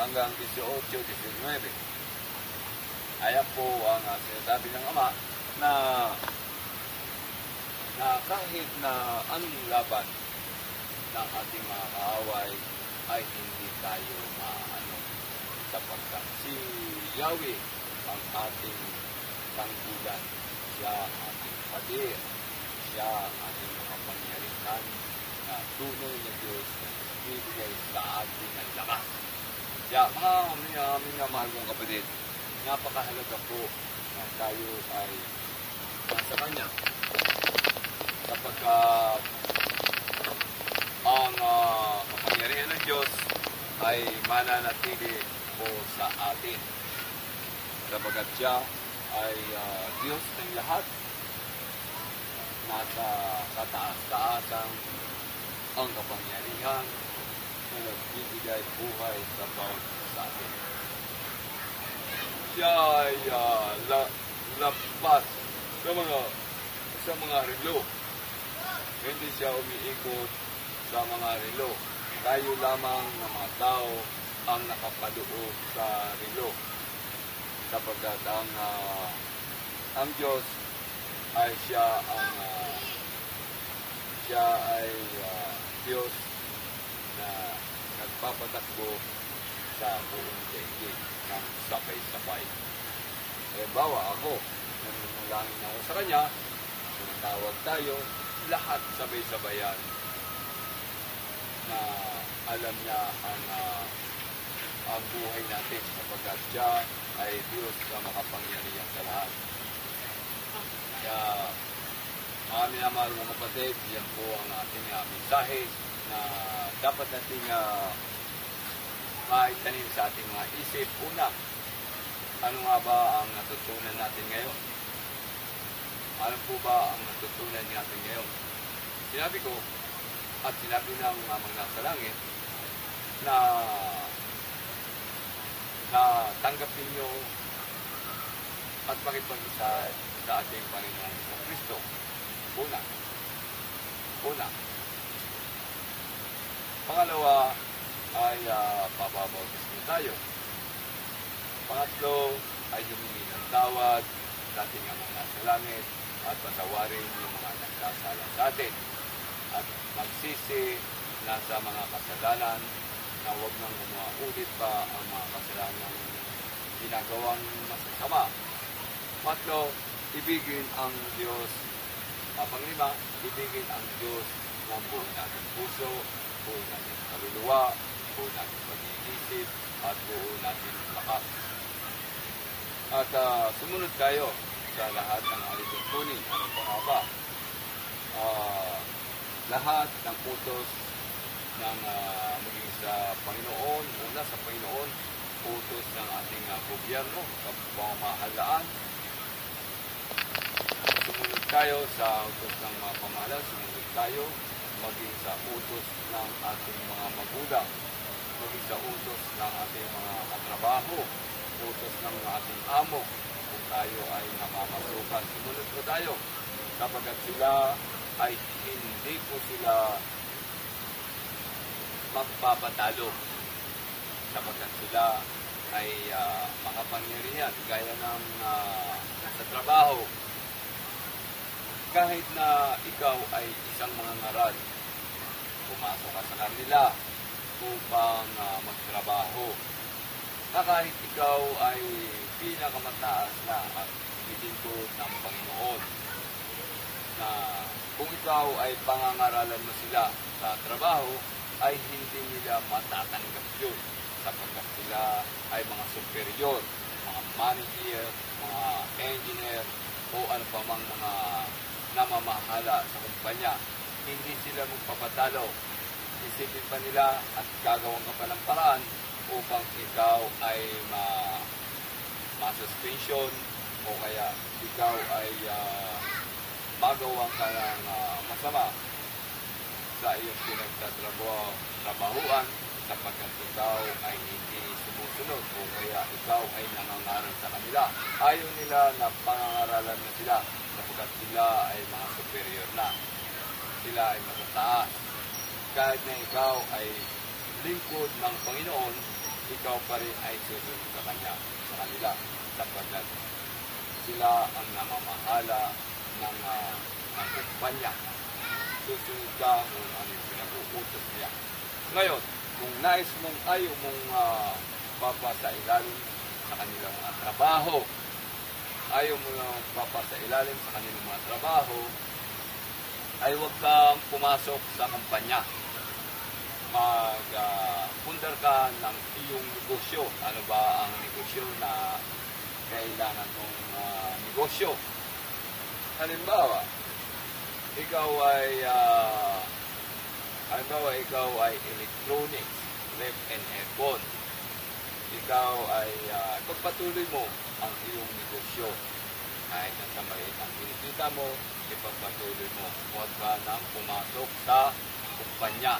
hanggang 18-19. Ayan po ang sinasabi ng Ama na kahit na anong laban ng ating mga kaaway ay hindi tayo maano sapagkat si Yahweh ang ating tanggulan, siya ang ating pader, siya ang ating makapangyarihan na tunay na Diyos na nagbibigay sa ating ng lakas. Kaya mga mahal kong kapatid, napakahalaga po na tayo ay nasa Kanya sapagkat ang kapangyarihan ng Diyos ay mananatili po sa atin sapagkat siya ay Diyos ng lahat, nasa kataas-taasang ang kapangyarihan na nagbibigay buhay sa bawat sa atin. Siya ay lapas sa mga relo. Hindi siya umiikot sa mga relo. Tayo lamang na mga tao ang nakapaloob sa relo. Sapagkat ang Diyos ay siya ay Diyos na nagpapatakbo sa buong daigdig ng sabay-sabay. Halimbawa ako, nanunulangin ako sa Kanya, tinatawag tayo, lahat sabay-sabayan na alam niya ang buhay natin sapagkat siya ay Diyos na makapangyarihan sa lahat. Kaya mga minamahal mga kapatid, yan po ang ating mensahe na dapat natin maitanim sa ating mga isip. Una, ano nga ba ang natutunan natin ngayon? Ano po ba ang natutunan natin ngayon? Sinabi ko, at sinabi ng mga nasa langit, na tanggapin nyo at makipag-isa sa ating Panginoong Kristo. Una. Pangalawa ay papabautismo tayo. Pangatlo ay humingi ng tawad sa ating Amang nasa langit at patawarin yung mga nagkasala sa atin. At magsisi na sa mga kasalanan na huwag nang ulit pa ang mga kasalanan ginagawang masasama. Patlo, ibigin ang Diyos. Panglima, ibigin ang Diyos ng buong nating puso, buong nating kaluluwa, buong nating pag-iisip, at buong nating lakas. At sumunod tayo sa lahat ng alituntunin. Ano pa nga ba? Lahat ng utos ng maging sa Panginoon, una sa Panginoon, utos ng ating gobyerno, sa pamahalaan. Sumunod tayo sa utos ng mga pamahalaan, sumunod tayo maging sa utos ng ating mga magulang, maging sa utos ng ating mga katrabaho, utos ng ating amo, kung tayo ay namamasukan. Sumunod po tayo, sapagkat sila ay hindi po sila magpapatalo, sapagkat sila ay makapangyarihan gaya ng nasa trabaho. Kahit na ikaw ay isang mangangaral, pumasok ka sa kanila upang magtrabaho, na kahit ikaw ay pinakamataas na at lingkod ng Panginoon, na kung ikaw ay pangangaralan mo sila sa trabaho, ay hindi nila matatanggap yun sapagkat sila ay mga superior, mga manager, mga engineer, o ano pa mang mga namamahala sa kumpanya. Hindi sila magpapatalo. Isipin pa nila at gagawin ka pa ng paraan upang ikaw ay ma-suspension o kaya ikaw ay magawa ka ng masama sa iyong pinagtatrabahuan sapagkat ikaw ay hindi sumusunod o kaya ikaw ay nangangaral sa kanila. Ayaw nila na pangangaralan na sila sapagkat sila ay mga superior na. Sila ay matataas. Kahit na ikaw ay lingkod ng Panginoon, ikaw pa rin ay susunod sa Kanya, sa kanila sapagkat sila ang namamahala ng kumpanya. Susunod ka kung ano yung pinag-uutos niya. Ngayon, kung nais mong ayaw mong papasa ilalim sa kanilang mga trabaho, ayaw mo nang papasa ilalim sa kanilang mga trabaho, ay huwag kang pumasok sa kumpanya. Mag-pundar ka ng iyong negosyo. Ano ba ang negosyo na kailangan mong negosyo? Halimbawa, ikaw ay electronics, ref and aircon. Ikaw ay pagpatuloy mo ang iyong negosyo. Kahit na maliit ang kinikita mo, ipagpatuloy mo. Huwag ka nang pumasok sa kumpanya.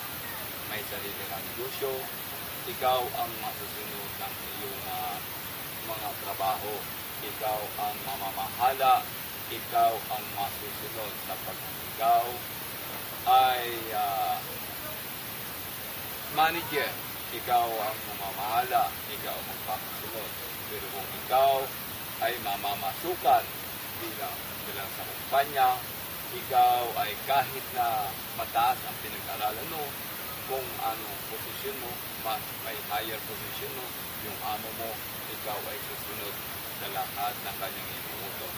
May sarili kang negosyo. Ikaw ang masusunod ng iyong mga trabaho. Ikaw ang mamamahala. Ikaw ang masusunod sapagkat ikaw ay manager. Ikaw ang mamamahala. Ikaw ang magpapasunod. Pero kung ikaw ay mamamasukan bilang sa kumpanya, ikaw ay kahit na mataas ang pinag-aralan mo, kung anong posisyon mo, mas may higher position mo, yung amo mo, ikaw ay susunod sa lahat ng kanyang inuutos.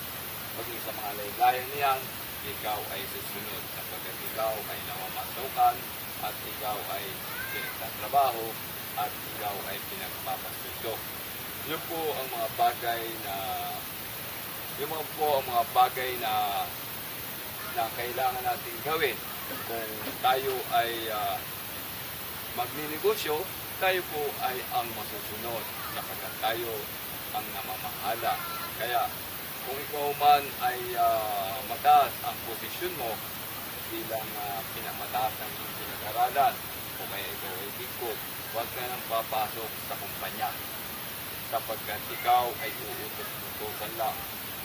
Maging sa mga laylayan niyan, ikaw ay susunod sapagkat ikaw ay namamasukan at ikaw ay pinagtatrabaho at ikaw ay pinagpapasundo. Yun po ang mga bagay na kailangan natin gawin. Kung tayo ay magninegosyo, tayo po ay ang masusunod sapagkat tayo ang namamahala. Kaya kung ikaw man ay mataas ang posisyon mo bilang pinamataas ang iyong pinag-aralan o kaya ikaw ay bigkot, huwag ka nang papasok sa kumpanya sapagkat ikaw ay uutos-utosan lang.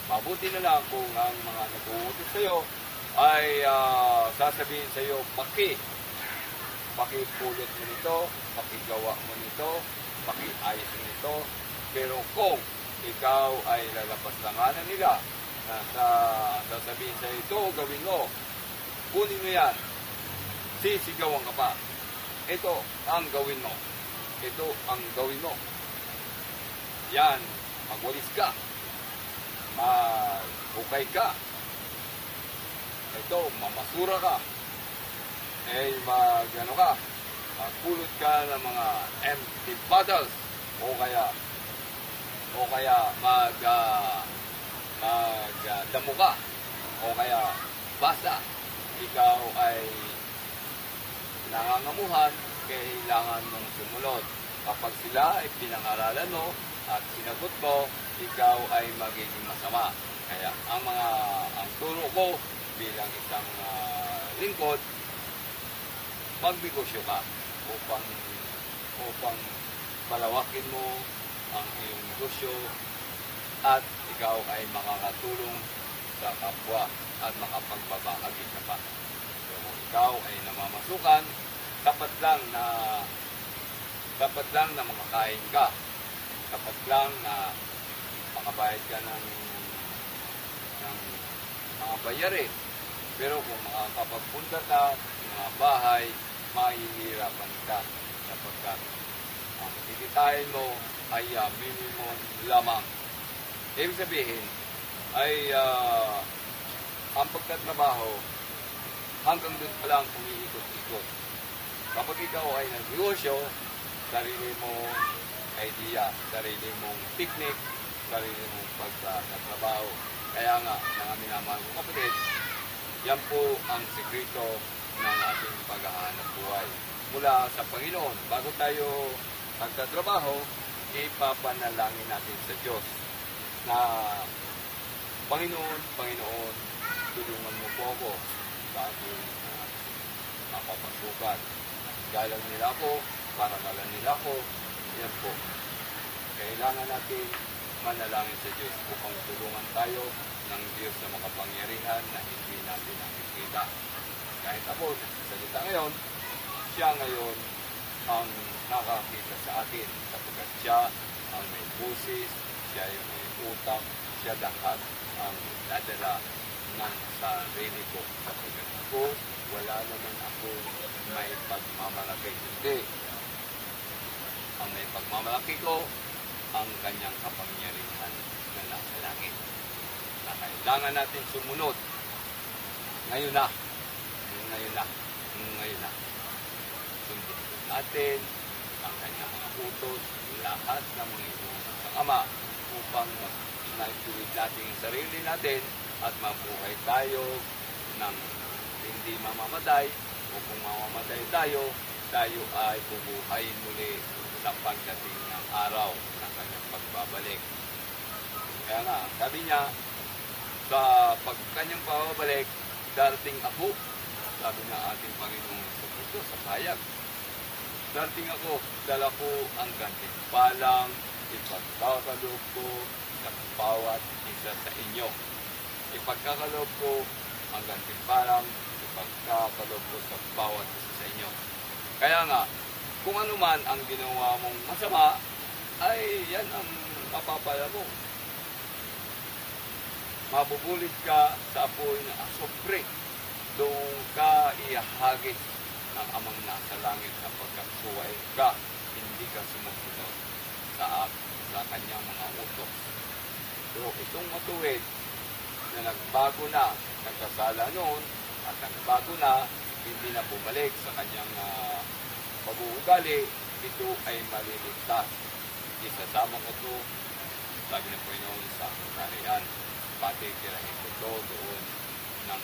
Mabuti na lang kung ang mga nag-uutos sa iyo ay sasabihin sa iyo, pakipulot mo nito, pakigawa mo nito, pakiayos mo nito. Pero kung ikaw ay lalapastanganan nila na sasabihin sa iyo, ito gawin mo, kunin mo yan, sisigawan ka pa. Ito ang gawin mo. Ito ang gawin mo. Yan, magwalis ka. Maghukay ka. Ito, mamasura ka. Magano ka. Magpulot ka ng mga empty bottles. O kaya magdamo ka. O kaya basta ikaw ay nangangamuhan, kailangan mong sumunod. Kapag sila ay pinangaralan mo at sinagot mo, ikaw ay magiging masama. Kaya ang turo ko bilang isang lingkod, magnegosyo ka upang palawakin mo ang iyong negosyo at ikaw ay makakatulong sa kapwa at makapagbabahagi ka pa. Kung ikaw ay namamasukan, dapat lang na makakain ka. Dapat lang na makabayad ka ng mga bayarin. Pero kung makakapagpunta ka ng mga bahay, mahihirapan ka sapagkat ang kikitain mo ay minimum lamang. Ibig sabihin ay ang pagtatrabaho hanggang doon pa lang umiikot-ikot. Kapag ikaw ay nagnegosyo, sarili mong idea, sarili mong technique, sarili mong pagtatrabaho. Kaya nga, mga minamahal kong kapatid, yan po ang sekreto ng ating paghahanap buhay. Mula sa Panginoon, bago tayo magtatrabaho, ipapanalangin natin sa Diyos na Panginoon, tulungan mo po ako sa ating mapapasukan. Galang nila ako, parangalan nila ako, yan po. Kailangan natin manalangin sa Diyos upang tulungan tayo ng Diyos na makapangyarihan na hindi natin nakikita. Kahit ako, salita ngayon, siya ngayon ang nakakita sa atin sapagkat siya ang may busis, siya yung may utak, siya lahat ang dadala ng sarili ko. Sapagkat ako, wala naman ako may pagmamalaki. Hindi. Ang may pagmamalaki ko, ang kanyang kapangyarihan na nasa langit. Na kailangan natin sumunod. Ngayon na. Sundin natin ang kanyang mga utos, lahat ng mga inuutos ng Ama upang maituwid natin ang sarili natin at mabuhay tayo ng hindi mamamatay o kung mamamatay tayo ay bubuhayin muli sa pagdating ng araw ng kanyang pagbabalik. Kaya nga, sabi niya, sa kanyang pagbabalik, darating ako, sabi ng ating Panginoon sa payag. Darating ako, dala ko ang gantimpalang ipagkakaloob ko sa bawat isa sa inyo. Ipagkakaloob ko ang gantimpalang ipagkakaloob ko sa bawat isa sa inyo. Kaya nga, kung ano man ang ginawa mong masama, ay yan ang mapapala mo. mabubulit ka sa apoy ng asupre. Doon ka iahagis ng amang nasa langit sapagkat suway ka, hindi ka sumusunod sa kanyang mga utos. So itong matuwid na nagbago na, nagkasala noon at nagbago na, hindi na bumalik sa kanyang pag-uugali, ito ay maliligtas. Isasama ko ito, sabi ng Panginoon, sa kaharian. Pati tirahin ko ito doon ng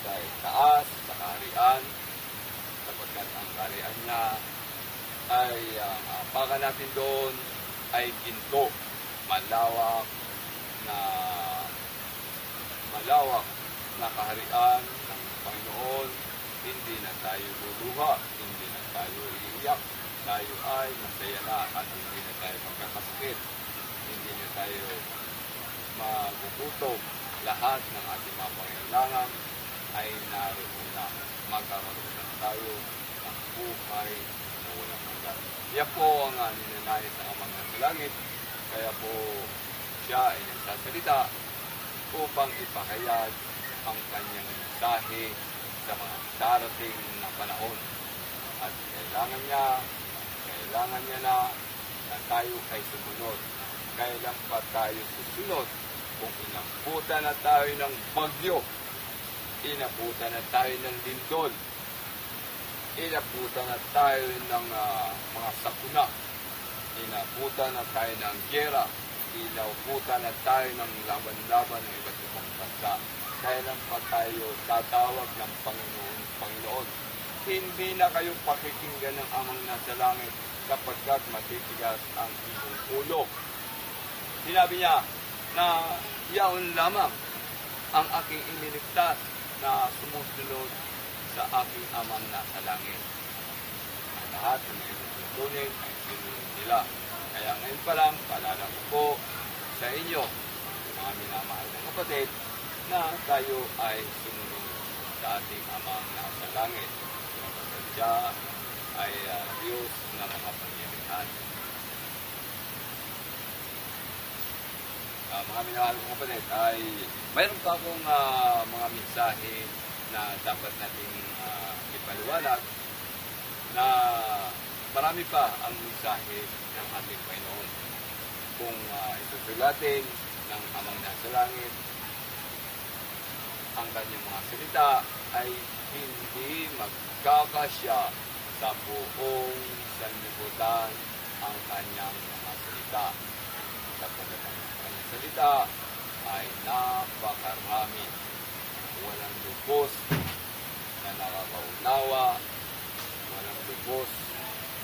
sa taas, sa kaharian, sapagkat ang kaharian niya ay baka natin doon ay ginto, malawak na kaharian ng Panginoon. Hindi na tayo luluha, hindi na tayo iiyak, tayo ay masaya na at hindi na tayo magkakasakit, hindi na tayo magugutom. Lahat ng ating mga pangailangan ay naroon na. Magkakaroon na tayo ng buhay na walang hanggan. Yan po ang ninanais ng amang nasa langit. Kaya po siya ay nagsasalita upang ipahayag ang kanyang mensahe sa mga darating na panahon. At kailangan niya na tayo ay sumunod. Kailan pa tayo susunod? Kung inabutan na tayo ng bagyo, inabutan na tayo ng lindol, inabutan na tayo ng mga sakuna, inabutan na tayo ng giyera, inabutan na tayo ng laban-laban ng iba't ibang bansa. Kailan pa tayo tatawag ng Panginoon? Hindi na kayo pakikinggan ng amang nasa langit sapagkat matitigas ang inyong ulo. Sinabi niya na yaon lamang ang aking iniligtas na sumusunod sa aking amang nasa langit. Ang lahat ng mga inutunin ay sinunod nila. Kaya ngayon pa lang, paalala ko po sa inyo, mga minamahal ng kapatid, na tayo ay sumunod sa ating amang nasa langit. Sapagkat siya ay Diyos na mga pangyarihan. Mga minamahal ng kapatid, ay mayroon pa akong mga mensahe na dapat nating ipaliwanag na marami pa ang mensahe ng ating Panginoon. Kung isusulatin ng amang nasa langit, ang kanyang mga salita ay hindi magkakasya sa buong sanlibutan ang kanyang mga salita. Sapagkat ang kanyang salita ay napakarami. Walang lubos na nakakaunawa, walang lubos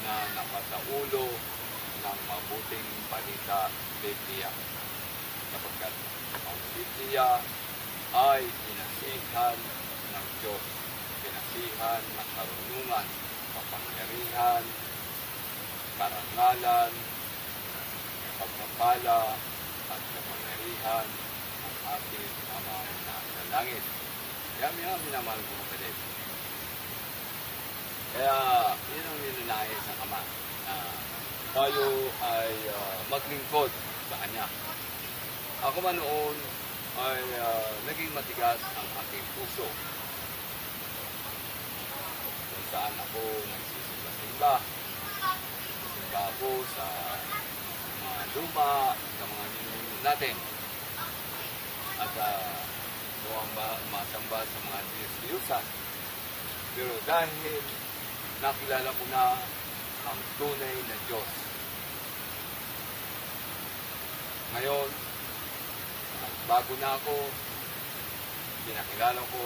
na nakataulo ng mabuting balita Biblia. Sapagkat ang Biblia ay pinasihan ng Diyos, pinasihan ng karunungan, kapangyarihan, karangalan, pagpapala, at kapangyarihan ng ating Ama na sa langit. Kaya minamahal ko kapatid. Kaya yun ang ninanais ng Ama na tayo ay maglingkod sa Kanya. Ako man noon ay naging matigas ang aking puso. Kung saan ako nagsisimba-simba. Nagsisimba ako sa mga luma, sa mga ninuno natin. At masamba sa mga Diyos-Diyusan. Pero dahil nakilala ko na ang tunay na Diyos. Ngayon, nagbago na ako, pinakilala ko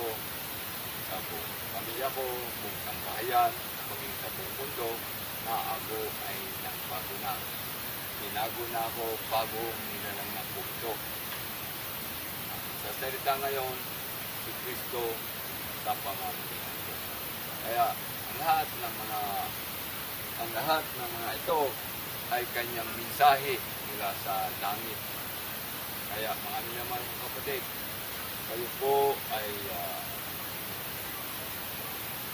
sa buong pamilya ko, buong sambahayan, maging sa buong mundo, na ako ay nagbago na. Binago na ako bago nilalang ng puso. Sa salita ngayon, si Kristo sa pamamagitan ko. Kaya ang lahat ng mga ito ay kanyang mensahe mula sa langit. Kaya mga minamahal ng kapatid, kayo po ay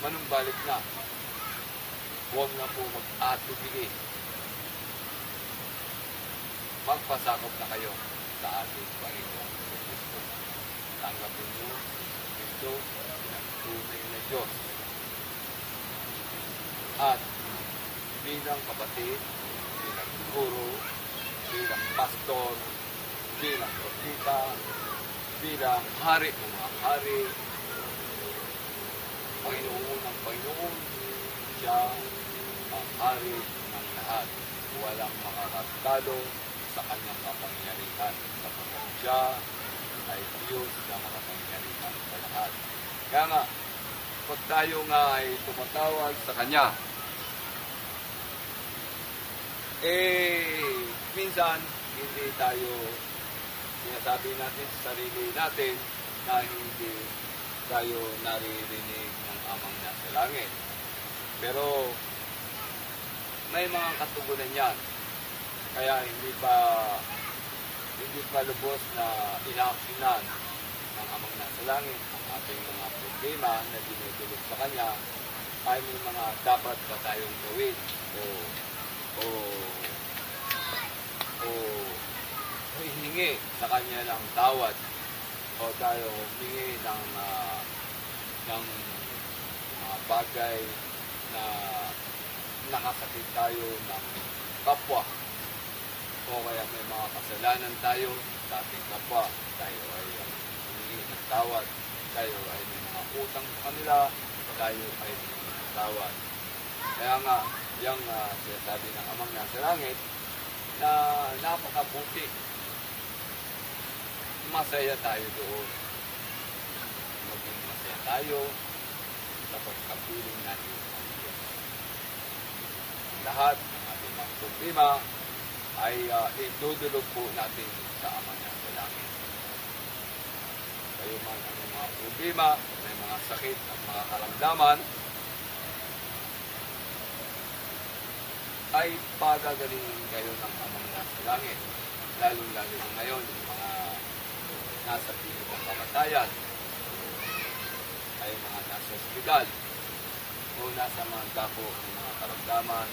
manumbalik na. Huwag na po mag-atubili. Magpasakop na kayo sa ating Panginoon Kristo. Kristo bilang tunay na Diyos. At bilang kapatid, bilang guro, bilang pastor, bilang propeta, bilang hari ng mga hari, Panginoon ng Panginoon, siya ang hari ng lahat. Walang makakatalo sa kanyang kapangyarihan sapagkat siya ay Diyos na makapangyarihan sa lahat. Kaya nga, pag tayo nga ay tumatawag sa Kanya, minsan hindi tayo sinasabi natin sa sarili natin na hindi tayo naririnig ng Amang nasa langit. Pero may mga katugunan yan. Kaya hindi pa lubos na inaaksyonan ng Amang nasa langit ang ating mga problema na dinudulog sa Kanya, ay may mga dapat pa tayong gawin o hihingi sa Kanya ng tawad o tayo humingi ng mga bagay na nakasakit tayo ng kapwa o kaya may mga kasalanan tayo sa ating kapwa, tayo ay humingi ng tawad, tayo ay may mga utang sa kanila, tayo ay humingi ng tawad. Kaya nga, yung sinasabi ng Amang nasa langit na napakabuti, masaya tayo doon. Maging masaya tayo sa pagkapiling natin ang Diyos. Lahat ng ating mga problema ay idudulog po natin sa Ama niya sa langit. Kayo man ang mga problema, may mga sakit at mga karamdaman, ay pagagalingin kayo ng Amang nasa langit. Lalo-lalo na ngayon, yung mga nasa piling ng kamatayan, ay mga nasa ospital, o nasa mga dako ng mga karamdaman,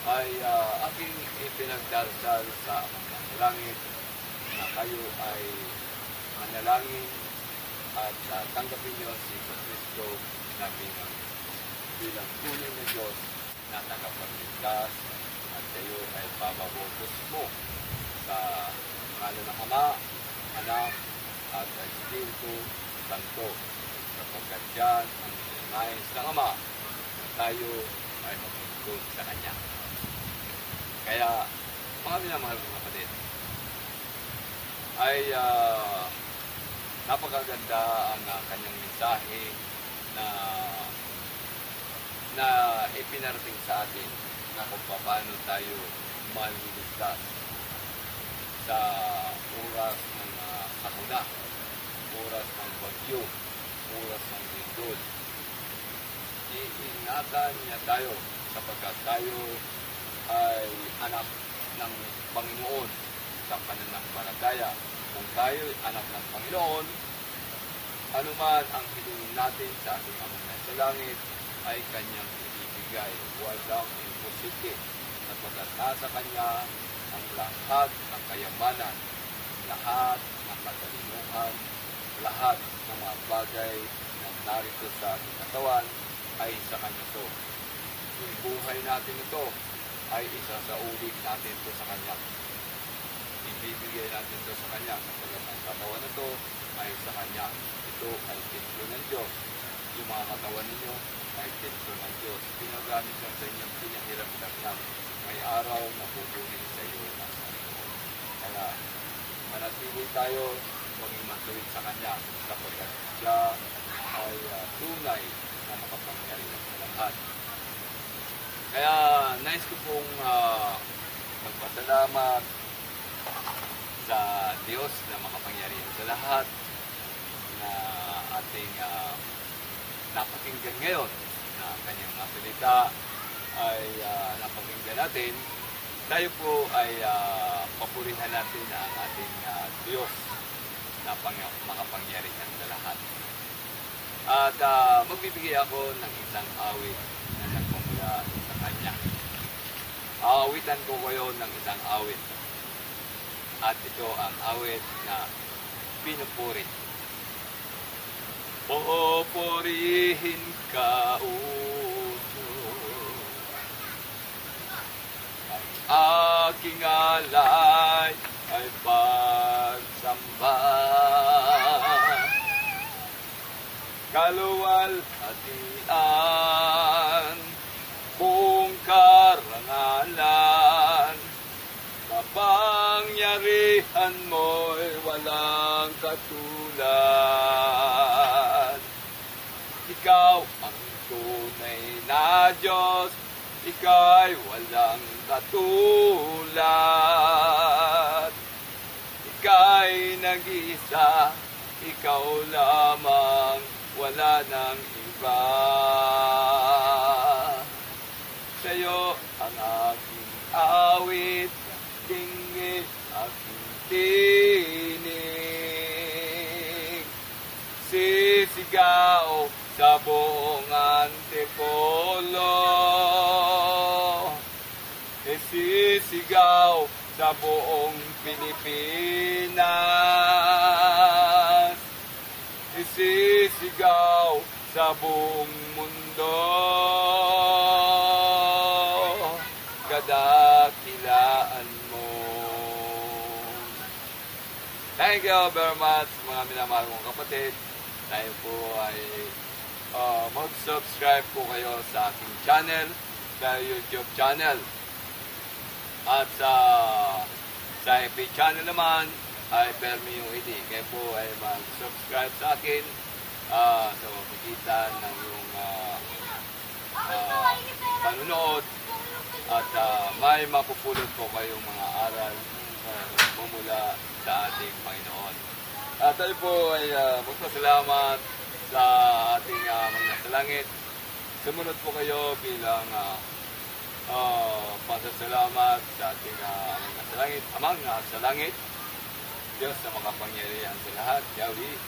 ay aking ipinagdarasal sa Amang nasa langit na kayo ay manalangin at tanggapin niyo si Kristo na bilang tunay na Diyos na tagapagligtas, at kayo ay pababotos mo sa ngalan ng Ama, Anak, at Espiritu Santo, sapagkat yan ang nais ng Ama na tayo ay maglingkod sa Kanya. Kaya, mga minamahal kong kapatid, ay napakaganda ang kanyang mensahe na ipinarating sa atin na kung paano tayo maliligtas sa oras ng sakuna, oras ng bagyo, oras ng lindol. Iingatan niya tayo sapagkat tayo ay anak ng Panginoon sa pananampalataya. Kung tayo ay anak ng Panginoon, anuman ang hilingin natin sa ating Ama nasa langit ay Kanyang ibibigay. Walang imposible sapagkat nasa Kanya ang lahat ng kayamanan, lahat ng katalinuhan, lahat ng mga bagay na narito sa ating katawan ay sa Kanya to. Yung buhay natin ito ay isasauli natin ito sa Kanya. Ibibigay natin ito sa Kanya sapagkat ang katawan na ito ay sa Kanya. Ito ay templo ng Diyos. Yung mga katawan ninyo ay templo ng Diyos. Pinagamit lang sa inyong pinahiram-hiram lang. May araw na pupunin sa iyo ng Panginoon. Kaya manatili tayo maging matuwid sa Kanya sapagkat siya ay tunay na makapangyarihan sa lahat. Kaya nais ko pong magpasalamat sa Diyos na makapangyarihan sa lahat na ating napakinggan ngayon na Kanyang mga salita ay napakinggan natin. Tayo po ay papurihan natin ang ating Diyos na makapangyarihan sa lahat. At magbibigay ako ng isang awit na nagpamula sa Kanya. Aawitan ko kayo ng isang awit. At ito ang awit na pinupuri. Oo, purihin ka, O Diyos. Ang aking alay ay pagsamba. Kaluwalhatian, buong karangalan, kapangyarihan mo'y walang katulad. Ikaw ang tunay na Diyos, ika'y walang katulad. Ika'y nag-iisa, ikaw lamang, wala nang iba. Sa'yo ang aking awit, dinggin aking tinig. Sisigaw sa buong Antipolo, sisigaw sa buong Pilipinas, sisigaw sa buong mundo. Kadakilaan mo. Thank you very much, mga minamahal kong kapatid. Tayo po ay mag-subscribe po kayo sa aking channel, sa YouTube channel. At sa FB channel naman ay Permi yung ID. Kaya po ay mag-subscribe sa akin sa pagkikitan ng yung panunood. At may mapupulot po kayong mga aral mumula sa ating Panginoon. At tayo po ay magpasalamat sa ating mga nasa langit. Sumunod po kayo bilang pasasalamat sa ating amang nasa langit. Amang nasa langit, Diyos na makapangyarihan sa lahat, Yahweh,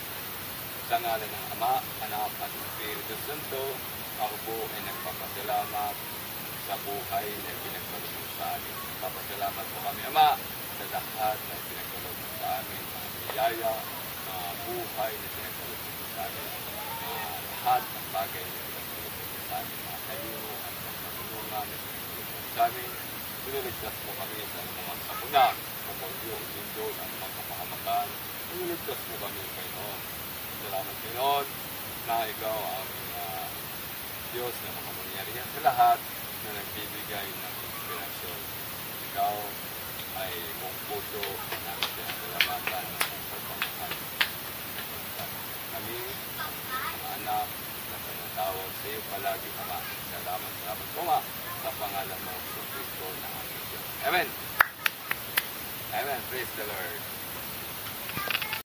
sa ngalan ng Ama, Anak at Espiritu Santo, ako po ay nagpapasalamat sa buhay na pinagkaloob mo sa amin. Papasalamat po kami, Ama, sa lahat na pinagkaloob mo sa amin, mga biyaya, mga buhay na pinagkaloob mo sa amin, lahat ng bagay na pinagkaloob mo sa amin, mga talino at pagkatulungan na pinagkaloob mo sa amin. Iniligtas mo kami sa mga sakuna, pagkagyo, lindol, at mga kapahamakan. Iniligtas mo kami, Panginoon. Salamat, Panginoon, na ikaw ang Diyos na makamangyarihan sa lahat na nagbibigay ng inspirasyon. Ikaw ay mong puso na pinasalamatan ng mong pagmamahal. Kami, mga anak, na pinatawag sa iyo palagi, Ama. Salamat po, Ma, sa pangalan mo, sa Kristo na aming Diyos. Amen. Amen. Praise the Lord.